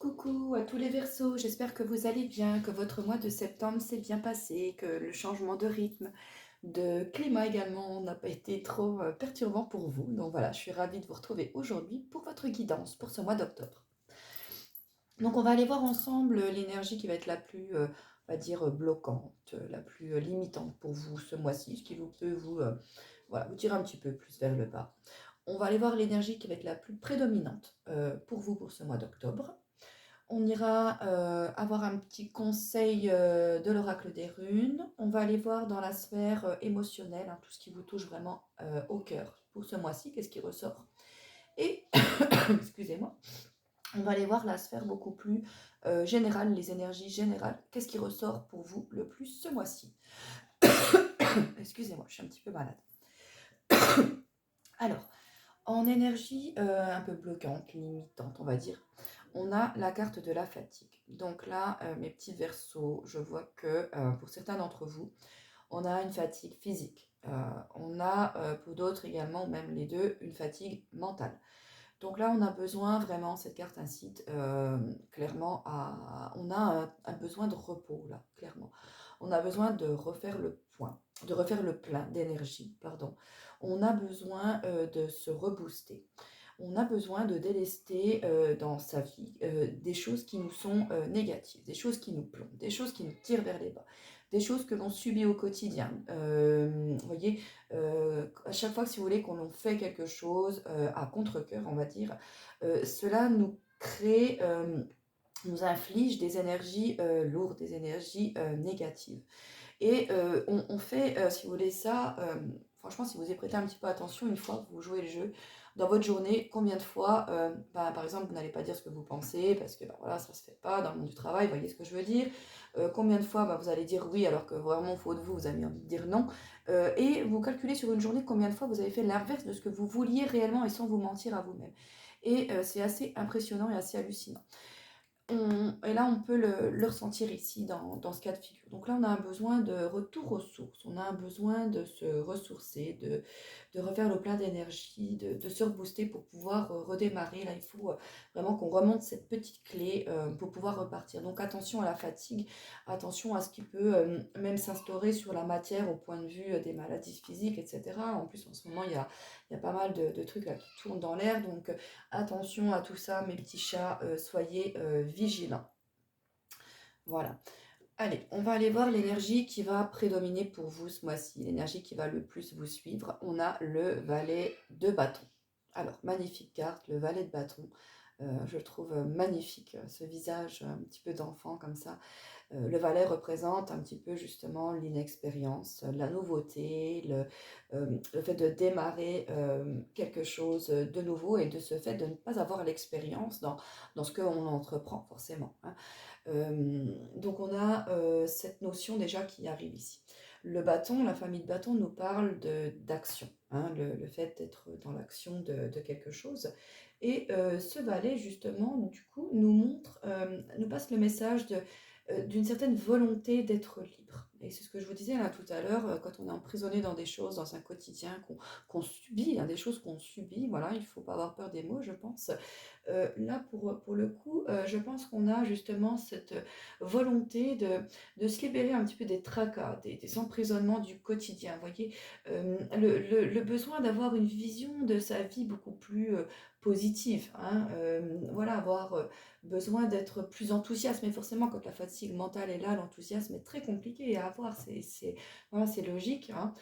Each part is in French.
Coucou à tous les Verseaux, j'espère que vous allez bien, que votre mois de septembre s'est bien passé, que le changement de rythme, de climat également n'a pas été trop perturbant pour vous. Donc voilà, je suis ravie de vous retrouver aujourd'hui pour votre guidance pour ce mois d'octobre. Donc on va aller voir ensemble l'énergie qui va être la plus, on va dire, bloquante, la plus limitante pour vous ce mois-ci, ce qui vous peut voilà, vous tirer un petit peu plus vers le bas. On va aller voir l'énergie qui va être la plus prédominante pour vous pour ce mois d'octobre. On ira avoir un petit conseil de l'oracle des runes. On va aller voir dans la sphère émotionnelle, hein, tout ce qui vous touche vraiment au cœur pour ce mois-ci, qu'est-ce qui ressort. Et, excusez-moi, on va aller voir la sphère beaucoup plus générale, les énergies générales, qu'est-ce qui ressort pour vous le plus ce mois-ci. Excusez-moi, je suis un petit peu malade. Alors, en énergie un peu bloquante, limitante, on va dire, on a la carte de la fatigue. Donc là, mes petits versos, je vois que pour certains d'entre vous, on a une fatigue physique. On a pour d'autres également, même les deux, une fatigue mentale. Donc là, on a besoin vraiment, cette carte incite clairement à... On a un besoin de repos, là, clairement. On a besoin de refaire le point, de refaire le plein d'énergie, pardon. On a besoin de se rebooster. On a besoin de délester dans sa vie des choses qui nous sont négatives, des choses qui nous plombent, des choses qui nous tirent vers les bas, des choses que l'on subit au quotidien. Vous voyez, à chaque fois, si vous voulez, qu'on fait quelque chose à contre-cœur, on va dire, cela nous crée, nous inflige des énergies lourdes, des énergies négatives. Et on fait, si vous voulez, ça, franchement, si vous y prêtez un petit peu attention, une fois que vous jouez le jeu, dans votre journée, combien de fois, par exemple, vous n'allez pas dire ce que vous pensez, parce que voilà, ça ne se fait pas dans le monde du travail, vous voyez ce que je veux dire. Combien de fois vous allez dire oui, alors que vraiment, au fond de vous, vous avez envie de dire non. Et vous calculez sur une journée combien de fois vous avez fait l'inverse de ce que vous vouliez réellement et sans vous mentir à vous-même. Et c'est assez impressionnant et assez hallucinant. Et là, on peut le ressentir ici dans ce cas de figure. Donc là, on a un besoin de retour aux sources, on a un besoin de se ressourcer, de refaire le plein d'énergie, de se rebooster pour pouvoir redémarrer. Là, il faut vraiment qu'on remonte cette petite clé pour pouvoir repartir. Donc attention à la fatigue, attention à ce qui peut même s'instaurer sur la matière au point de vue des maladies physiques, etc. En plus, en ce moment, il y a pas mal de trucs là, qui tournent dans l'air, donc attention à tout ça, mes petits chats, soyez vigilants. Voilà. Allez, on va aller voir l'énergie qui va prédominer pour vous ce mois-ci, l'énergie qui va le plus vous suivre. On a le valet de bâton. Alors, magnifique carte, le valet de bâton. Je le trouve magnifique, ce visage un petit peu d'enfant comme ça. Le valet représente un petit peu justement l'inexpérience, la nouveauté, le fait de démarrer quelque chose de nouveau et de ce fait de ne pas avoir l'expérience dans ce qu'on entreprend forcément, hein. Donc on a cette notion déjà qui arrive ici. Le bâton, la famille de bâton nous parle d'action, hein, le fait d'être dans l'action de quelque chose. Et ce valet, justement, du coup, nous montre, nous passe le message d'une certaine volonté d'être libre. Et c'est ce que je vous disais là tout à l'heure, quand on est emprisonné dans des choses, dans un quotidien qu'on subit, hein, des choses qu'on subit, voilà, il ne faut pas avoir peur des mots, je pense. Là, pour le coup, je pense qu'on a justement cette volonté de se libérer un petit peu des tracas, des emprisonnements du quotidien. Vous voyez, le besoin d'avoir une vision de sa vie beaucoup plus positive, hein, voilà, avoir besoin d'être plus enthousiaste. Mais forcément, quand la fatigue mentale est là, l'enthousiasme est très compliqué à avoir. Voilà, c'est logique, hein.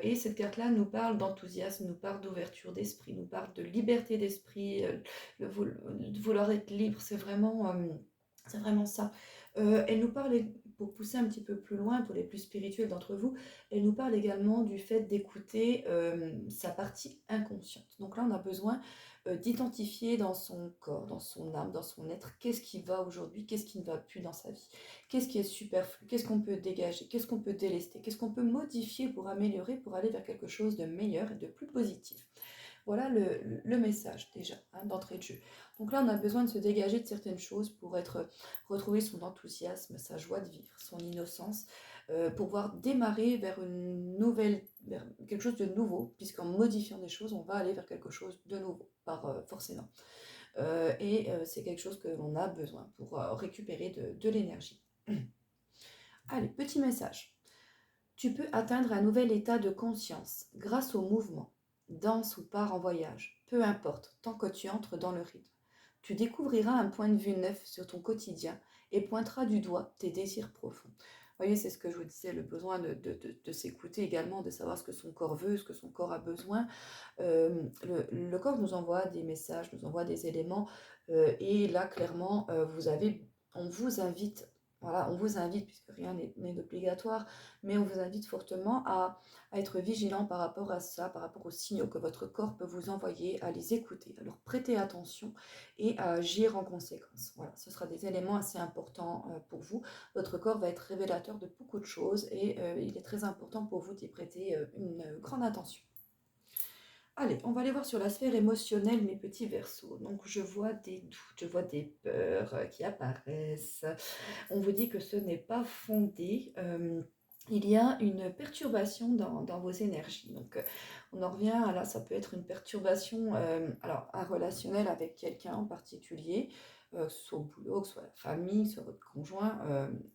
Et cette carte-là nous parle d'enthousiasme, nous parle d'ouverture d'esprit, nous parle de liberté d'esprit, de vouloir être libre, c'est vraiment ça. Elle nous parle, pour pousser un petit peu plus loin, pour les plus spirituels d'entre vous, elle nous parle également du fait d'écouter sa partie inconsciente. Donc là, on a besoin d'identifier dans son corps, dans son âme, dans son être, qu'est-ce qui va aujourd'hui, qu'est-ce qui ne va plus dans sa vie, qu'est-ce qui est superflu, qu'est-ce qu'on peut dégager, qu'est-ce qu'on peut délester, qu'est-ce qu'on peut modifier pour améliorer, pour aller vers quelque chose de meilleur et de plus positif. Voilà le message déjà, hein, d'entrée de jeu. Donc là, on a besoin de se dégager de certaines choses pour retrouver son enthousiasme, sa joie de vivre, son innocence, pour pouvoir démarrer vers quelque chose de nouveau, puisqu'en modifiant des choses, on va aller vers quelque chose de nouveau, forcément. c'est quelque chose que l'on a besoin pour récupérer de l'énergie. Allez, petit message. Tu peux atteindre un nouvel état de conscience grâce au mouvement, danse ou part en voyage, peu importe, tant que tu entres dans le rythme. Tu découvriras un point de vue neuf sur ton quotidien et pointeras du doigt tes désirs profonds. Vous voyez, c'est ce que je vous disais, le besoin de s'écouter également, de savoir ce que son corps veut, ce que son corps a besoin. Le corps nous envoie des messages, nous envoie des éléments, et là, clairement, on vous invite, voilà, on vous invite, puisque rien n'est obligatoire, mais on vous invite fortement à être vigilant par rapport à ça, par rapport aux signaux que votre corps peut vous envoyer, à les écouter, à leur prêter attention et à agir en conséquence. Voilà, ce sera des éléments assez importants pour vous. Votre corps va être révélateur de beaucoup de choses et il est très important pour vous d'y prêter une grande attention. Allez, on va aller voir sur la sphère émotionnelle mes petits versos. Donc, je vois des doutes, je vois des peurs qui apparaissent. On vous dit que ce n'est pas fondé. Il y a une perturbation dans vos énergies. Donc, on en revient à là, ça peut être une perturbation, alors, un relationnel avec quelqu'un en particulier, que ce soit au boulot, que ce soit la famille, que ce soit votre conjoint,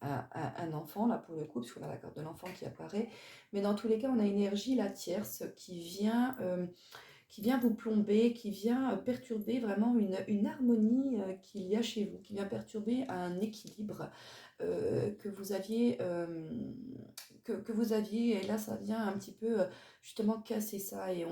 un enfant, là pour le coup, parce qu'on a la carte de l'enfant qui apparaît. Mais dans tous les cas, on a une énergie, la tierce, qui vient vous plomber, qui vient perturber vraiment une harmonie qu'il y a chez vous, qui vient perturber un équilibre que vous aviez, que vous aviez, et là ça vient un petit peu justement casser ça, et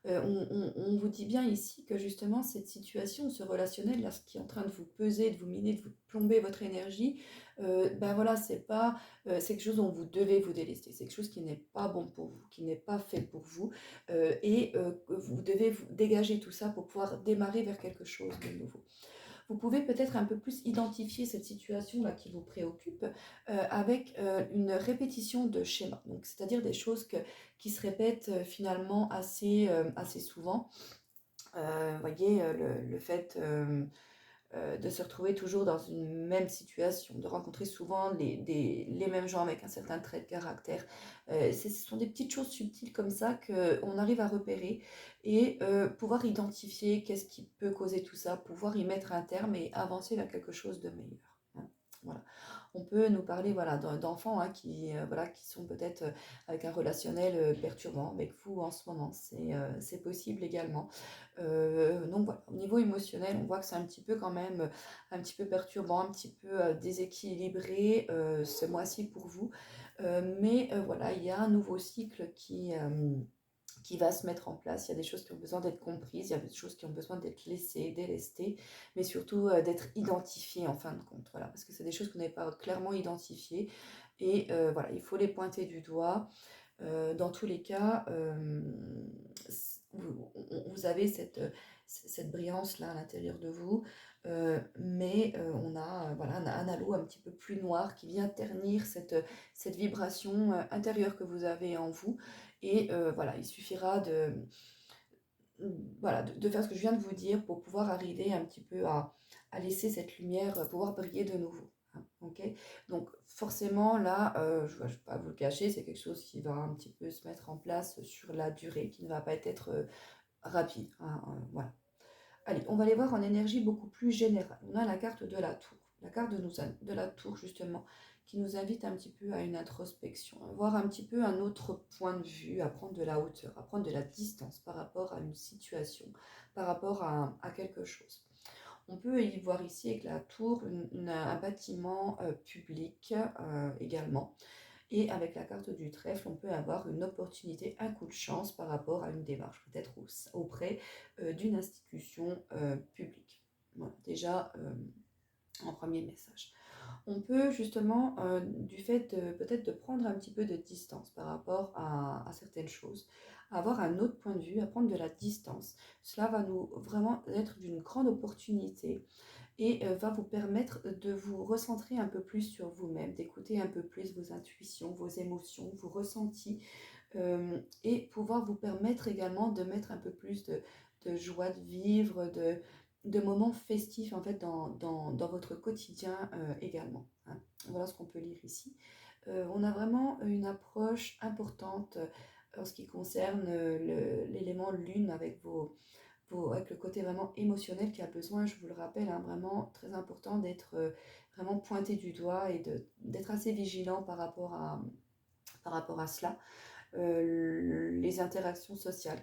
on vous dit bien ici que justement cette situation, ce relationnel là, ce qui est en train de vous peser, de vous miner, de vous plomber votre énergie, ben voilà, c'est quelque chose dont vous devez vous délester, c'est quelque chose qui n'est pas bon pour vous, qui n'est pas fait pour vous, que vous devez vous dégager tout ça pour pouvoir démarrer vers quelque chose de nouveau. Vous pouvez peut-être un peu plus identifier cette situation-là qui vous préoccupe avec une répétition de schémas. Donc, c'est-à-dire des choses qui se répètent finalement assez souvent. Voyez, le fait de se retrouver toujours dans une même situation, de rencontrer souvent les mêmes gens avec un certain trait de caractère. Ce sont des petites choses subtiles comme ça qu'on arrive à repérer et pouvoir identifier qu'est-ce qui peut causer tout ça, pouvoir y mettre un terme et avancer vers quelque chose de meilleur. Hein. Voilà. On peut nous parler voilà, d'enfants hein, voilà, qui sont peut-être avec un relationnel perturbant avec vous en ce moment. C'est possible également. Donc voilà, au niveau émotionnel, on voit que c'est un petit peu quand même un petit peu perturbant, un petit peu déséquilibré ce mois-ci pour vous. Mais voilà, il y a un nouveau cycle qui va se mettre en place. Il y a des choses qui ont besoin d'être comprises, il y a des choses qui ont besoin d'être laissées, délestées, mais surtout d'être identifiées en fin de compte. Voilà, parce que c'est des choses que vous n'avez pas clairement identifiées. Et voilà, il faut les pointer du doigt. Dans tous les cas, vous avez cette brillance-là à l'intérieur de vous, mais on a voilà, un halo un petit peu plus noir qui vient ternir cette vibration intérieure que vous avez en vous. Et voilà, il suffira voilà, de faire ce que je viens de vous dire pour pouvoir arriver un petit peu à laisser cette lumière pouvoir briller de nouveau. Hein, ok. Donc forcément là, je ne vais pas vous le cacher, c'est quelque chose qui va un petit peu se mettre en place sur la durée, qui ne va pas être rapide. Hein, voilà. Allez, on va aller voir en énergie beaucoup plus générale. On a la carte de la tour. La carte de la tour, justement, qui nous invite un petit peu à une introspection, à voir un petit peu un autre point de vue, à prendre de la hauteur, à prendre de la distance par rapport à une situation, par rapport à quelque chose. On peut y voir ici avec la tour un bâtiment public également. Et avec la carte du trèfle, on peut avoir une opportunité, un coup de chance par rapport à une démarche, peut-être auprès d'une institution publique. Voilà, déjà en premier message. On peut justement, du fait peut-être de prendre un petit peu de distance par rapport à certaines choses, avoir un autre point de vue, à prendre de la distance. Cela va nous vraiment être d'une grande opportunité et va vous permettre de vous recentrer un peu plus sur vous-même, d'écouter un peu plus vos intuitions, vos émotions, vos ressentis, et pouvoir vous permettre également de mettre un peu plus de joie de vivre, de moments festifs en fait dans votre quotidien également. Hein. Voilà ce qu'on peut lire ici. On a vraiment une approche importante en ce qui concerne l'élément lune avec avec le côté vraiment émotionnel qui a besoin, je vous le rappelle, hein, vraiment très important d'être vraiment pointé du doigt et d'être assez vigilant par rapport à cela. Les interactions sociales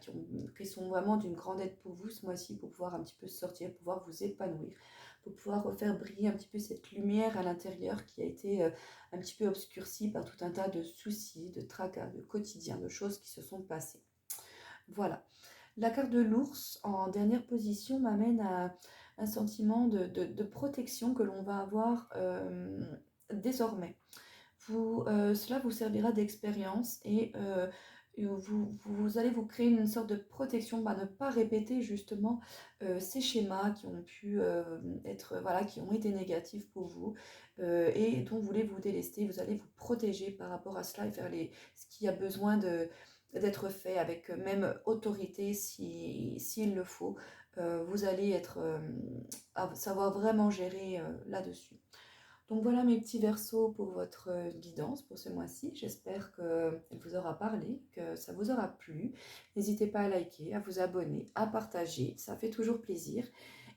qui sont vraiment d'une grande aide pour vous ce mois-ci, pour pouvoir un petit peu sortir, pouvoir vous épanouir, pour pouvoir refaire briller un petit peu cette lumière à l'intérieur qui a été un petit peu obscurcie par tout un tas de soucis, de tracas, de quotidiens, de choses qui se sont passées. Voilà. La carte de l'ours en dernière position m'amène à un sentiment de protection que l'on va avoir désormais. Cela vous servira d'expérience et vous allez vous créer une sorte de protection, ne pas répéter justement ces schémas qui ont pu être, voilà, qui ont été négatifs pour vous et dont vous voulez vous délester. Vous allez vous protéger par rapport à cela et faire ce qui a besoin d'être fait avec même autorité s'il le faut. Vous allez savoir vraiment gérer là-dessus. Donc voilà mes petits versos pour votre guidance pour ce mois-ci. J'espère qu'elle vous aura parlé, que ça vous aura plu. N'hésitez pas à liker, à vous abonner, à partager, ça fait toujours plaisir.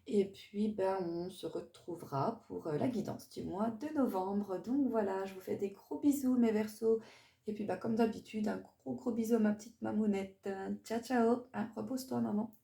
Et puis on se retrouvera pour la guidance du mois de novembre. Donc voilà, je vous fais des gros bisous mes versos. Et puis comme d'habitude, un gros bisou à ma petite mamounette. Ciao ciao, hein, repose-toi maman.